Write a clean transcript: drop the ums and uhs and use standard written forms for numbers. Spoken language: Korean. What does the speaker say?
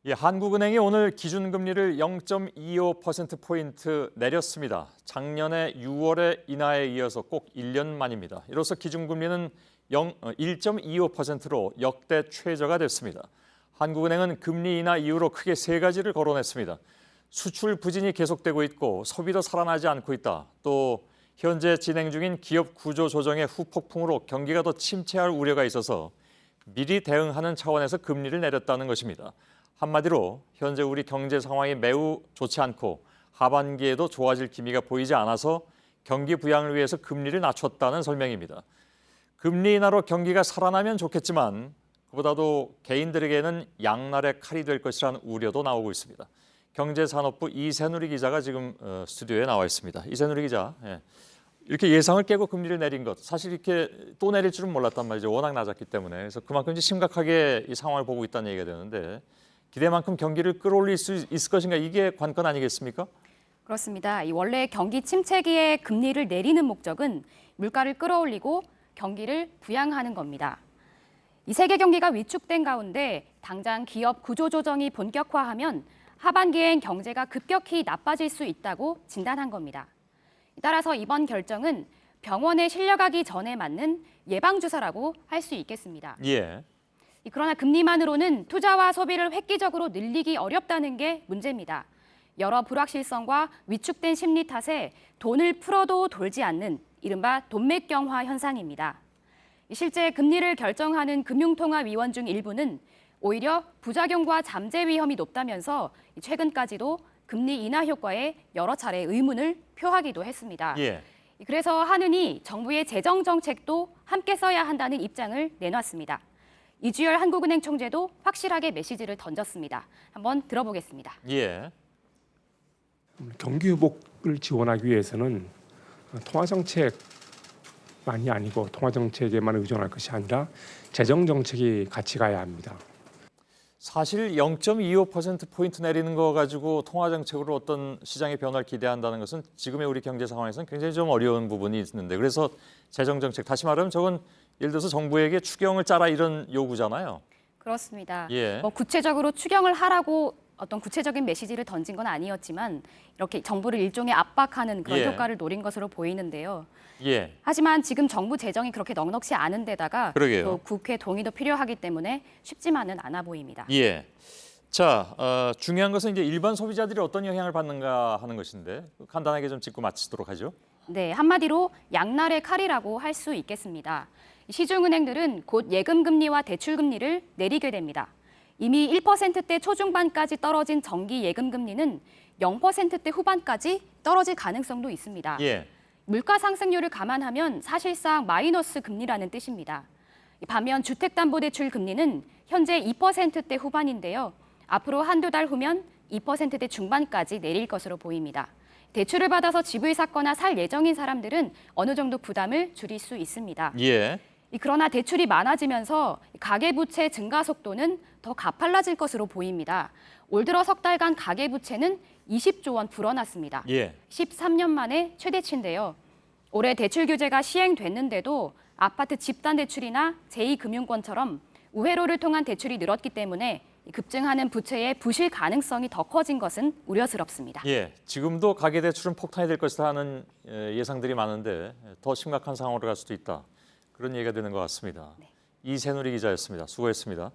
예, 한국은행이 오늘 기준금리를 0.25%포인트 내렸습니다. 작년에 6월의 인하에 이어서 꼭 1년 만입니다. 이로써 기준금리는 1.25%로 역대 최저가 됐습니다. 한국은행은 금리 인하 이후로 크게 세 가지를 거론했습니다. 수출 부진이 계속되고 있고 소비도 살아나지 않고 있다. 또 현재 진행 중인 기업 구조 조정의 후폭풍으로 경기가 더 침체할 우려가 있어서 미리 대응하는 차원에서 금리를 내렸다는 것입니다. 한마디로 현재 우리 경제 상황이 매우 좋지 않고 하반기에도 좋아질 기미가 보이지 않아서 경기 부양을 위해서 금리를 낮췄다는 설명입니다. 금리 인하로 경기가 살아나면 좋겠지만 그보다도 개인들에게는 양날의 칼이 될 것이라는 우려도 나오고 있습니다. 경제산업부 이세누리 기자가 지금 스튜디오에 나와 있습니다. 이세누리 기자, 이렇게 예상을 깨고 금리를 내린 것, 사실 이렇게 또 내릴 줄은 몰랐단 말이죠. 워낙 낮았기 때문에. 그래서 그만큼 이제 심각하게 이 상황을 보고 있다는 얘기가 되는데 기대만큼 경기를 끌어올릴 수 있을 것인가, 이게 관건 아니겠습니까? 그렇습니다. 원래 경기 침체기에 금리를 내리는 목적은 물가를 끌어올리고 경기를 부양하는 겁니다. 이 세계 경기가 위축된 가운데 당장 기업 구조조정이 본격화하면 하반기엔 경제가 급격히 나빠질 수 있다고 진단한 겁니다. 따라서 이번 결정은 병원에 실려가기 전에 맞는 예방주사라고 할 수 있겠습니다. 예. 그러나 금리만으로는 투자와 소비를 획기적으로 늘리기 어렵다는 게 문제입니다. 여러 불확실성과 위축된 심리 탓에 돈을 풀어도 돌지 않는 이른바 돈맥경화 현상입니다. 실제 금리를 결정하는 금융통화위원 중 일부는 오히려 부작용과 잠재 위험이 높다면서 최근까지도 금리 인하 효과에 여러 차례 의문을 표하기도 했습니다. 예. 그래서 한은이 정부의 재정 정책도 함께 써야 한다는 입장을 내놨습니다. 이주열 한국은행 총재도 확실하게 메시지를 던졌습니다. 한번 들어보겠습니다. 예. 경기 회복을 지원하기 위해서는 통화정책만이 아니고 통화정책에만 의존할 것이 아니라 재정정책이 같이 가야 합니다. 사실 0.25%포인트 내리는 거 가지고 통화정책으로 어떤 시장의 변화를 기대한다는 것은 지금의 우리 경제 상황에서는 굉장히 좀 어려운 부분이 있는데, 그래서 재정정책, 다시 말하면 저건 예를 들어서 정부에게 추경을 짜라 이런 요구잖아요. 그렇습니다. 예. 구체적으로 추경을 하라고 어떤 구체적인 메시지를 던진 건 아니었지만 이렇게 정부를 일종의 압박하는 그런 효과를 노린 것으로 보이는데요. 예. 하지만 지금 정부 재정이 그렇게 넉넉지 않은 데다가 그러게요. 또 국회 동의도 필요하기 때문에 쉽지만은 않아 보입니다. 예. 자, 중요한 것은 이제 일반 소비자들이 어떤 영향을 받는가 하는 것인데 간단하게 좀 짚고 마치도록 하죠. 네, 한마디로 양날의 칼이라고 할 수 있겠습니다. 시중은행들은 곧 예금금리와 대출금리를 내리게 됩니다. 이미 1%대 초중반까지 떨어진 정기 예금금리는 0%대 후반까지 떨어질 가능성도 있습니다. 예. 물가 상승률을 감안하면 사실상 마이너스 금리라는 뜻입니다. 반면 주택담보대출 금리는 현재 2%대 후반인데요. 앞으로 한두 달 후면 2%대 중반까지 내릴 것으로 보입니다. 대출을 받아서 집을 샀거나 살 예정인 사람들은 어느 정도 부담을 줄일 수 있습니다. 예. 그러나 대출이 많아지면서 가계부채 증가 속도는 더 가팔라질 것으로 보입니다. 올 들어 석 달간 가계부채는 20조 원 불어났습니다. 예. 13년 만에 최대치인데요. 올해 대출 규제가 시행됐는데도 아파트 집단대출이나 제2금융권처럼 우회로를 통한 대출이 늘었기 때문에 급증하는 부채의 부실 가능성이 더 커진 것은 우려스럽습니다. 예. 지금도 가계대출은 폭탄이 될 것이다 하는 예상들이 많은데 더 심각한 상황으로 갈 수도 있다, 그런 얘기가 되는 것 같습니다. 네. 이세누리 기자였습니다. 수고했습니다.